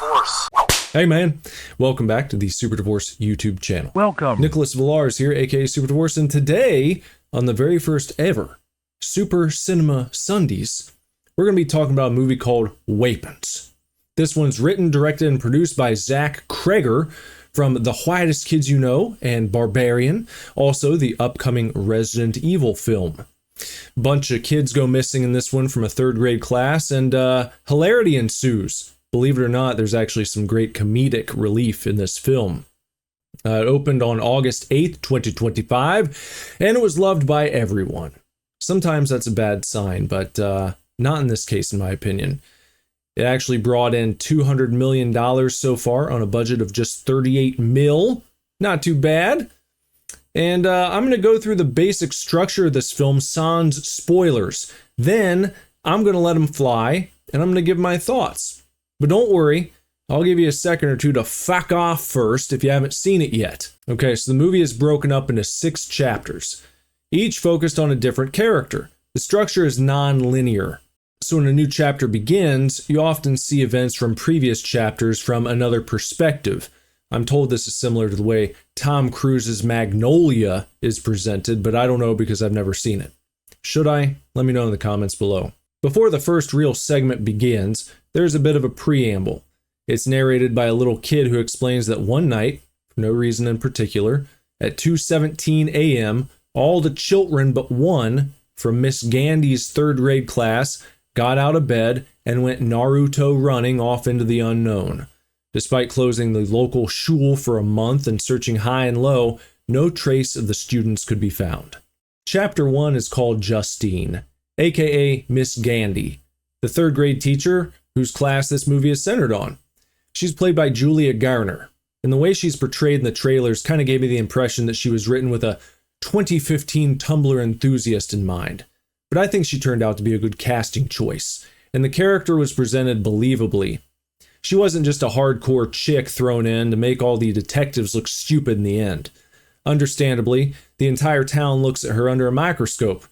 Divorce. Hey man, welcome back to the Super Divorce YouTube channel. Welcome. Nicholas Villars here, aka Super Divorce, and today, on the very first ever Super Cinema Sundays, we're going to be talking about a movie called Weapons. This one's written, directed, and produced by Zach Cregger from The Whitest Kids You Know and Barbarian, also the upcoming Resident Evil film. Bunch of kids go missing in this one from a third grade class, and hilarity ensues. Believe it or not, there's actually some great comedic relief in this film. It opened on August 8th, 2025, and it was loved by everyone. Sometimes that's a bad sign, but not in this case, in my opinion. It actually brought in $200 million so far on a budget of just $38 million. Not too bad. And I'm going to go through the basic structure of this film, sans spoilers. Then I'm going to let them fly, and I'm going to give my thoughts. But don't worry, I'll give you a second or two to fuck off first if you haven't seen it yet. Okay, so the movie is broken up into 6 chapters, each focused on a different character. The structure is non-linear. So when a new chapter begins, you often see events from previous chapters from another perspective. I'm told this is similar to the way Tom Cruise's Magnolia is presented, but I don't know because I've never seen it. Should I? Let me know in the comments below. Before the first real segment begins, there's a bit of a preamble. It's narrated by a little kid who explains that one night, for no reason in particular, at 2:17 a.m., all the children but one from Miss Gandy's third grade class got out of bed and went Naruto running off into the unknown. Despite closing the local shul for a month and searching high and low, no trace of the students could be found. Chapter 1 is called Justine, aka Miss Gandy, the third grade teacher whose class this movie is centered on. She's played by Julia Garner, and the way she's portrayed in the trailers kind of gave me the impression that she was written with a 2015 Tumblr enthusiast in mind. But I think she turned out to be a good casting choice, and the character was presented believably. She wasn't just a hardcore chick thrown in to make all the detectives look stupid in the end. Understandably, the entire town looks at her under a microscope,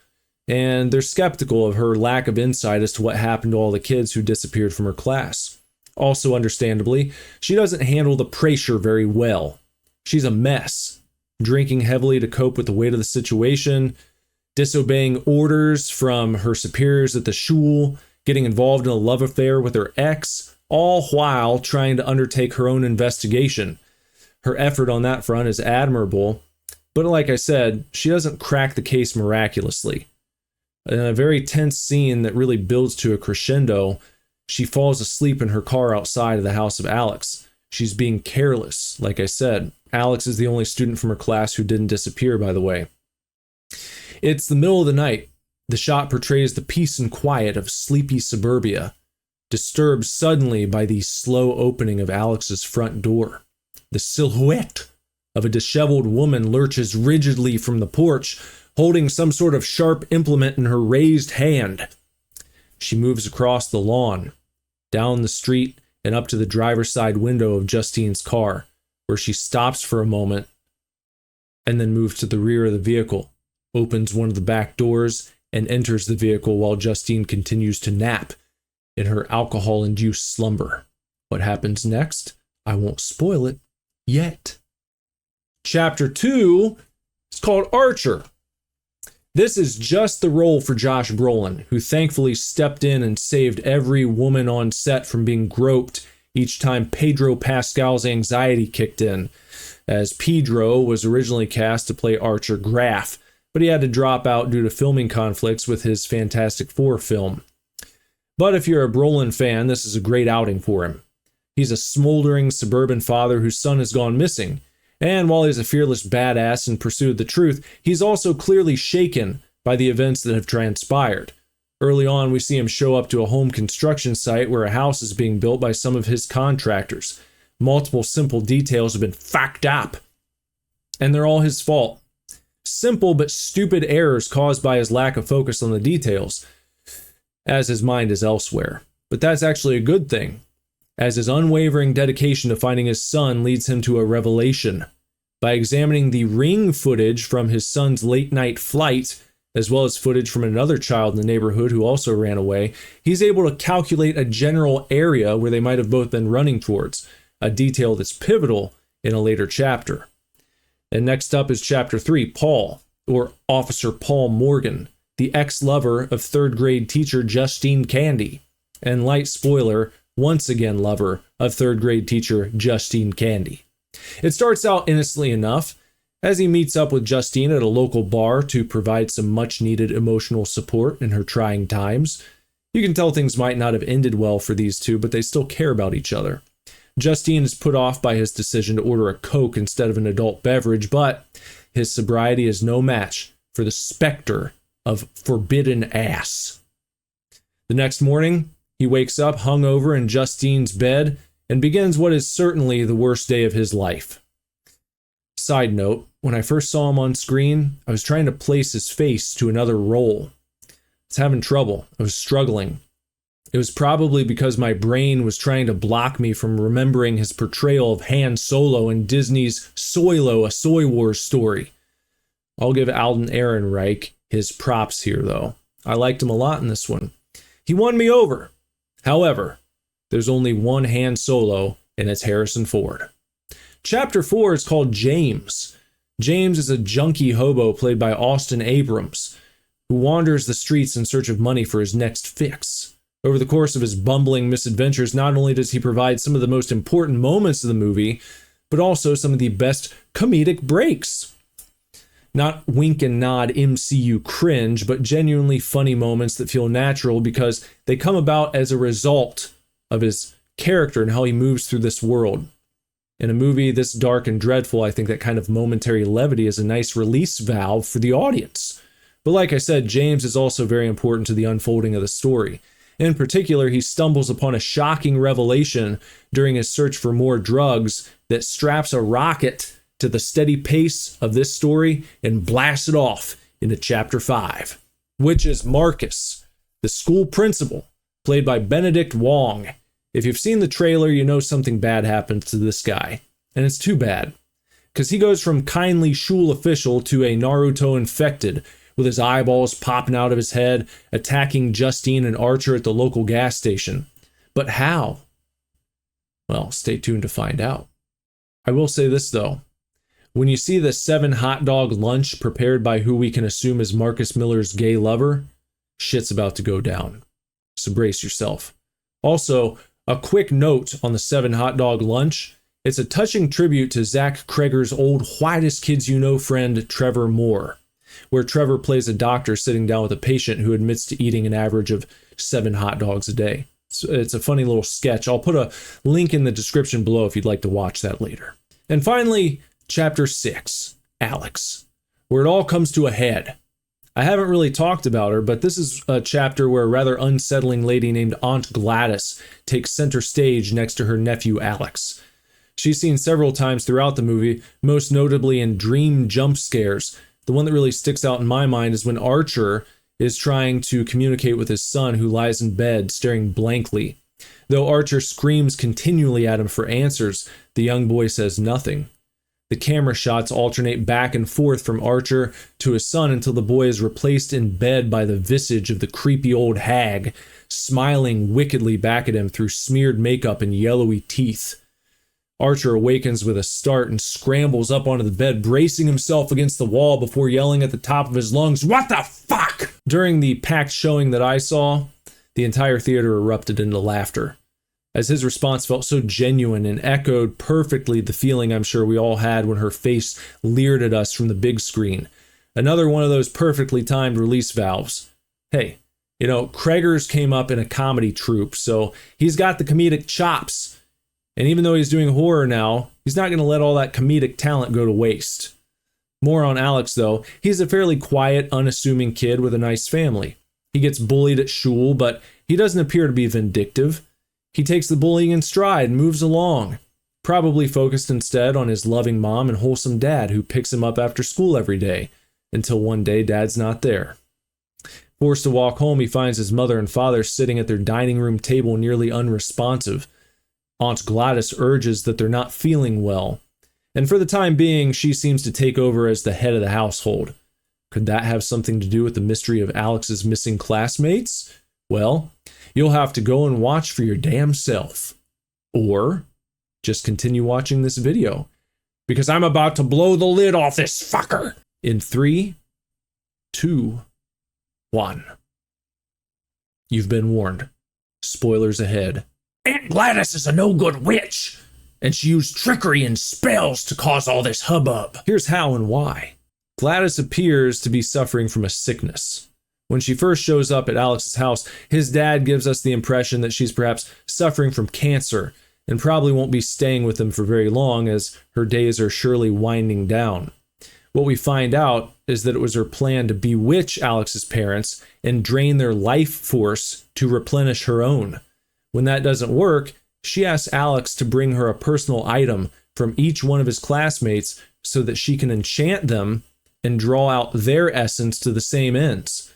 and they're skeptical of her lack of insight as to what happened to all the kids who disappeared from her class. Also understandably, she doesn't handle the pressure very well. She's a mess, drinking heavily to cope with the weight of the situation, disobeying orders from her superiors at the shul, getting involved in a love affair with her ex, all while trying to undertake her own investigation. Her effort on that front is admirable, but like I said, she doesn't crack the case miraculously. In a very tense scene that really builds to a crescendo, she falls asleep in her car outside of the house of Alex. She's being careless, like I said. Alex is the only student from her class who didn't disappear, by the way. It's the middle of the night. The shot portrays the peace and quiet of sleepy suburbia, disturbed suddenly by the slow opening of Alex's front door. The silhouette of a disheveled woman lurches rigidly from the porch, holding some sort of sharp implement in her raised hand. She moves across the lawn, down the street, and up to the driver's side window of Justine's car, where she stops for a moment and then moves to the rear of the vehicle, opens one of the back doors, and enters the vehicle while Justine continues to nap in her alcohol-induced slumber. What happens next? I won't spoil it yet. Chapter 2 is called Archer. This is just the role for Josh Brolin, who thankfully stepped in and saved every woman on set from being groped each time Pedro Pascal's anxiety kicked in, as Pedro was originally cast to play Archer Graff, but he had to drop out due to filming conflicts with his Fantastic Four film. But if you're a Brolin fan, this is a great outing for him. He's a smoldering suburban father whose son has gone missing, and while he's a fearless badass in pursuit of the truth, he's also clearly shaken by the events that have transpired. Early on, we see him show up to a home construction site where a house is being built by some of his contractors. Multiple simple details have been fucked up, and they're all his fault. Simple but stupid errors caused by his lack of focus on the details, as his mind is elsewhere. But that's actually a good thing, as his unwavering dedication to finding his son leads him to a revelation. By examining the ring footage from his son's late-night flight, as well as footage from another child in the neighborhood who also ran away, he's able to calculate a general area where they might have both been running towards, a detail that's pivotal in a later chapter. And next up is Chapter 3, Paul, or Officer Paul Morgan, the ex-lover of third-grade teacher Justine Candy, and light spoiler, once again lover of third-grade teacher Justine Candy. It starts out innocently enough, as he meets up with Justine at a local bar to provide some much-needed emotional support in her trying times. You can tell things might not have ended well for these two, but they still care about each other. Justine is put off by his decision to order a Coke instead of an adult beverage, but his sobriety is no match for the specter of forbidden ass. The next morning, he wakes up hungover in Justine's bed and begins what is certainly the worst day of his life. Side note, when I first saw him on screen, I was trying to place his face to another role. I was having trouble. I was struggling. It was probably because my brain was trying to block me from remembering his portrayal of Han Solo in Disney's Solo, a Soy Wars story. I'll give Alden Ehrenreich his props here, though. I liked him a lot in this one. He won me over. However, there's only one Han Solo, and it's Harrison Ford. Chapter 4 is called James. James is a junkie hobo played by Austin Abrams, who wanders the streets in search of money for his next fix. Over the course of his bumbling misadventures, not only does he provide some of the most important moments of the movie, but also some of the best comedic breaks. Not wink and nod MCU cringe, but genuinely funny moments that feel natural because they come about as a result of his character and how he moves through this world. In a movie this dark and dreadful, I think that kind of momentary levity is a nice release valve for the audience. But like I said, James is also very important to the unfolding of the story. In particular, he stumbles upon a shocking revelation during his search for more drugs that straps a rocket to the steady pace of this story and blasts it off into Chapter 5, which is Marcus, the school principal, played by Benedict Wong. If you've seen the trailer, you know something bad happens to this guy. And it's too bad, because he goes from kindly shul official to a Naruto infected, with his eyeballs popping out of his head, attacking Justine and Archer at the local gas station. But how? Well, stay tuned to find out. I will say this, though. When you see the 7 hot dog lunch prepared by who we can assume is Marcus Miller's gay lover, shit's about to go down. So brace yourself. Also, a quick note on the 7 hot dog lunch. It's a touching tribute to Zach Kreger's old Whitest Kids You Know friend, Trevor Moore, where Trevor plays a doctor sitting down with a patient who admits to eating an average of 7 hot dogs a day. So it's a funny little sketch. I'll put a link in the description below if you'd like to watch that later. And finally, Chapter 6, Alex, where it all comes to a head. I haven't really talked about her, but this is a chapter where a rather unsettling lady named Aunt Gladys takes center stage next to her nephew Alex. She's seen several times throughout the movie, most notably in dream jump scares. The one that really sticks out in my mind is when Archer is trying to communicate with his son who lies in bed staring blankly. Though Archer screams continually at him for answers, the young boy says nothing. The camera shots alternate back and forth from Archer to his son until the boy is replaced in bed by the visage of the creepy old hag, smiling wickedly back at him through smeared makeup and yellowy teeth. Archer awakens with a start and scrambles up onto the bed, bracing himself against the wall before yelling at the top of his lungs, "What the fuck?" During the packed showing that I saw, the entire theater erupted into laughter, as his response felt so genuine and echoed perfectly the feeling I'm sure we all had when her face leered at us from the big screen. Another one of those perfectly timed release valves. Hey, Kreger's came up in a comedy troupe, so he's got the comedic chops. And even though he's doing horror now, he's not going to let all that comedic talent go to waste. More on Alex, though. He's a fairly quiet, unassuming kid with a nice family. He gets bullied at shul, but he doesn't appear to be vindictive. He takes the bullying in stride and moves along, probably focused instead on his loving mom and wholesome dad who picks him up after school every day, until one day dad's not there. Forced to walk home, he finds his mother and father sitting at their dining room table nearly unresponsive. Aunt Gladys urges that they're not feeling well, and for the time being, she seems to take over as the head of the household. Could that have something to do with the mystery of Alex's missing classmates? Well, you'll have to go and watch for your damn self. Or just continue watching this video, because I'm about to blow the lid off this fucker. In 3, 2, 1. You've been warned. Spoilers ahead. Aunt Gladys is a no-good witch, and she used trickery and spells to cause all this hubbub. Here's how and why. Gladys appears to be suffering from a sickness. When she first shows up at Alex's house, his dad gives us the impression that she's perhaps suffering from cancer and probably won't be staying with him for very long, as her days are surely winding down. What we find out is that it was her plan to bewitch Alex's parents and drain their life force to replenish her own. When that doesn't work, she asks Alex to bring her a personal item from each one of his classmates so that she can enchant them and draw out their essence to the same ends.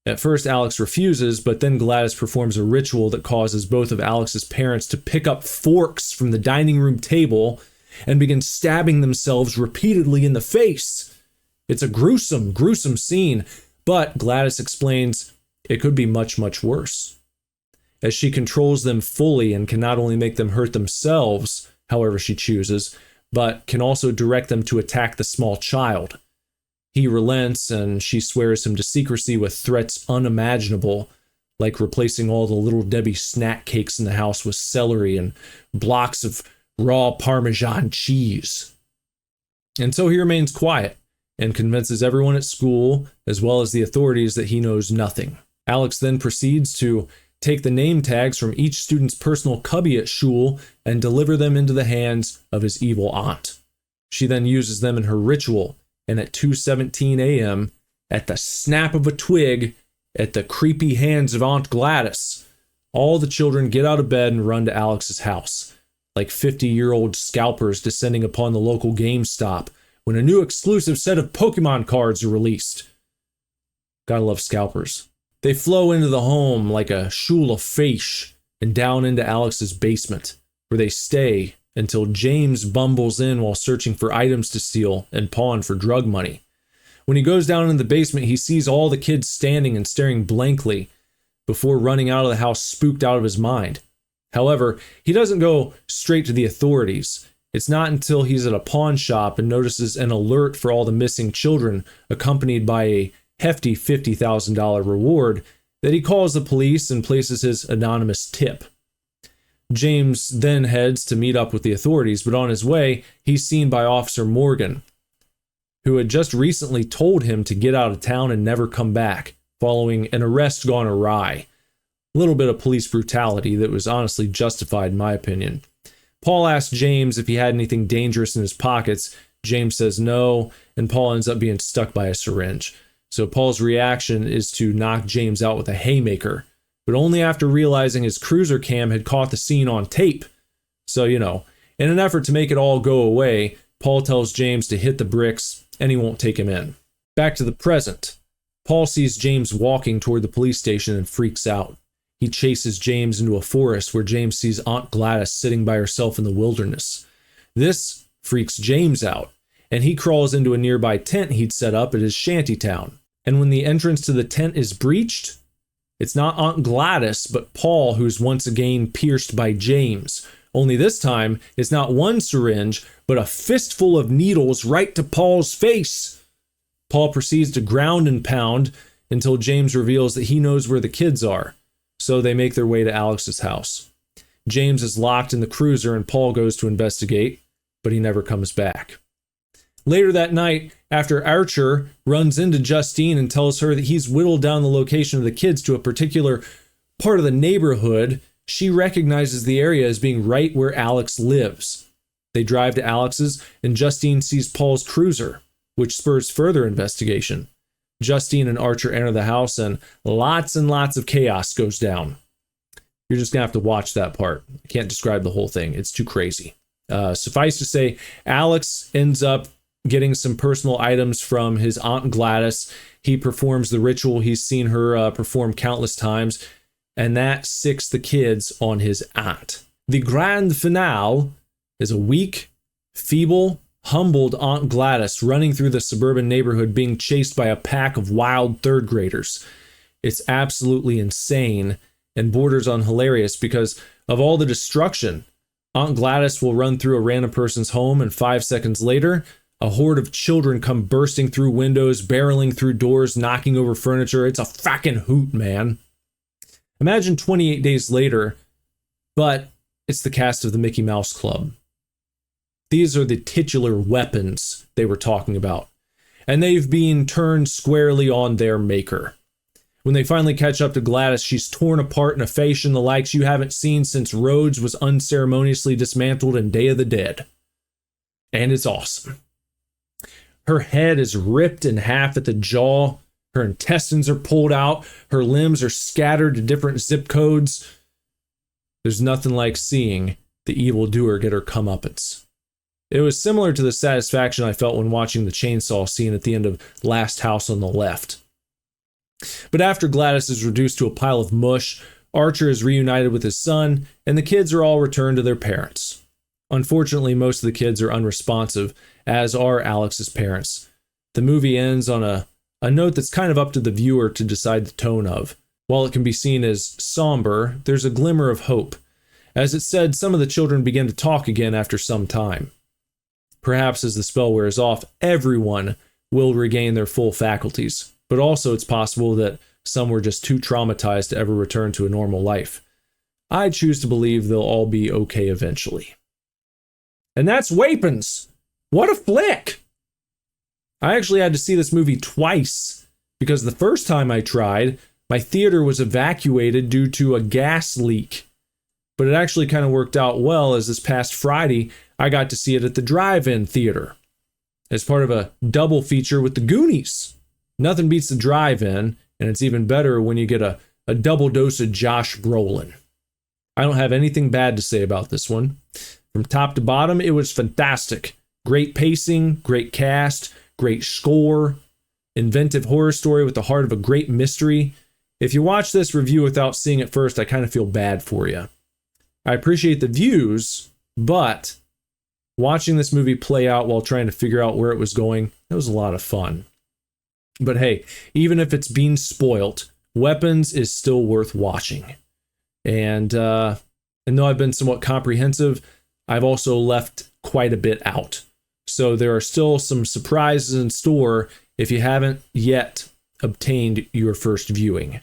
At first, Alex refuses, but then Gladys performs a ritual that causes both of Alex's parents to pick up forks from the dining room table and begin stabbing themselves repeatedly in the face. It's a gruesome, gruesome scene, but Gladys explains it could be much, much worse, as she controls them fully and can not only make them hurt themselves, however she chooses, but can also direct them to attack the small child. He relents, and she swears him to secrecy with threats unimaginable, like replacing all the Little Debbie snack cakes in the house with celery and blocks of raw Parmesan cheese. And so he remains quiet and convinces everyone at school, as well as the authorities, that he knows nothing. Alex then proceeds to take the name tags from each student's personal cubby at shul and deliver them into the hands of his evil aunt. She then uses them in her ritual, and at 2:17 a.m., at the snap of a twig, at the creepy hands of Aunt Gladys, all the children get out of bed and run to Alex's house, like 50-year-old scalpers descending upon the local GameStop when a new exclusive set of Pokemon cards are released. Gotta love scalpers. They flow into the home like a shul of fish and down into Alex's basement, where they stay until James bumbles in while searching for items to steal and pawn for drug money. When he goes down in the basement, he sees all the kids standing and staring blankly before running out of the house spooked out of his mind. However, he doesn't go straight to the authorities. It's not until he's at a pawn shop and notices an alert for all the missing children, accompanied by a hefty $50,000 reward, that he calls the police and places his anonymous tip. James then heads to meet up with the authorities, but on his way, he's seen by Officer Morgan, who had just recently told him to get out of town and never come back, following an arrest gone awry. A little bit of police brutality that was honestly justified in my opinion. Paul asks James if he had anything dangerous in his pockets. James says no, and Paul ends up being stuck by a syringe. So Paul's reaction is to knock James out with a haymaker, but only after realizing his cruiser cam had caught the scene on tape. So, in an effort to make it all go away, Paul tells James to hit the bricks and he won't take him in. Back to the present. Paul sees James walking toward the police station and freaks out. He chases James into a forest where James sees Aunt Gladys sitting by herself in the wilderness. This freaks James out, and he crawls into a nearby tent he'd set up at his shantytown. And when the entrance to the tent is breached, it's not Aunt Gladys, but Paul, who's once again pierced by James. Only this time, it's not one syringe, but a fistful of needles right to Paul's face. Paul proceeds to ground and pound until James reveals that he knows where the kids are. So they make their way to Alex's house. James is locked in the cruiser and Paul goes to investigate, but he never comes back. Later that night, after Archer runs into Justine and tells her that he's whittled down the location of the kids to a particular part of the neighborhood, she recognizes the area as being right where Alex lives. They drive to Alex's, and Justine sees Paul's cruiser, which spurs further investigation. Justine and Archer enter the house, and lots of chaos goes down. You're just going to have to watch that part. I can't describe the whole thing. It's too crazy. Suffice to say, Alex ends up getting some personal items from his Aunt Gladys. He performs the ritual he's seen her perform countless times, and that sicks the kids on his aunt. The grand finale is a weak, feeble, humbled Aunt Gladys running through the suburban neighborhood being chased by a pack of wild third graders. It's absolutely insane and borders on hilarious because of all the destruction. Aunt Gladys will run through a random person's home, and 5 seconds later, a horde of children come bursting through windows, barreling through doors, knocking over furniture. It's a fucking hoot, man. Imagine 28 days later, but it's the cast of the Mickey Mouse Club. These are the titular weapons they were talking about, and they've been turned squarely on their maker. When they finally catch up to Gladys, she's torn apart in a fashion the likes you haven't seen since Rhodes was unceremoniously dismantled in Day of the Dead. And it's awesome. Her head is ripped in half at the jaw, her intestines are pulled out, her limbs are scattered to different zip codes. There's nothing like seeing the evildoer get her comeuppance. It was similar to the satisfaction I felt when watching the chainsaw scene at the end of Last House on the Left. But after Gladys is reduced to a pile of mush, Archer is reunited with his son, and the kids are all returned to their parents. Unfortunately, most of the kids are unresponsive, as are Alex's parents. The movie ends on a note that's kind of up to the viewer to decide the tone of. While it can be seen as somber, there's a glimmer of hope. As it said, some of the children begin to talk again after some time. Perhaps as the spell wears off, everyone will regain their full faculties. But also it's possible that some were just too traumatized to ever return to a normal life. I choose to believe they'll all be okay eventually. And that's Weapons! What a flick! I actually had to see this movie twice, because the first time I tried, my theater was evacuated due to a gas leak. But it actually kind of worked out well, as this past Friday, I got to see it at the drive-in theater, as part of a double feature with the Goonies. Nothing beats the drive-in, and it's even better when you get a double dose of Josh Brolin. I don't have anything bad to say about this one. From top to bottom, it was fantastic. Great pacing, great cast, great score, inventive horror story with the heart of a great mystery. If you watch this review without seeing it first, I kind of feel bad for you. I appreciate the views, but watching this movie play out while trying to figure out where it was going, it was a lot of fun. But hey, even if it's being spoilt, Weapons is still worth watching. And though I've been somewhat comprehensive, I've also left quite a bit out. So there are still some surprises in store if you haven't yet obtained your first viewing.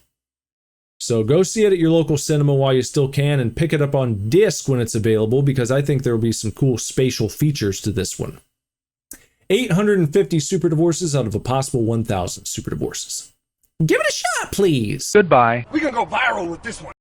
So go see it at your local cinema while you still can, and pick it up on disc when it's available, because I think there will be some cool spatial features to this one. 850 super divorces out of a possible 1,000 super divorces. Give it a shot, please. Goodbye. We're gonna go viral with this one.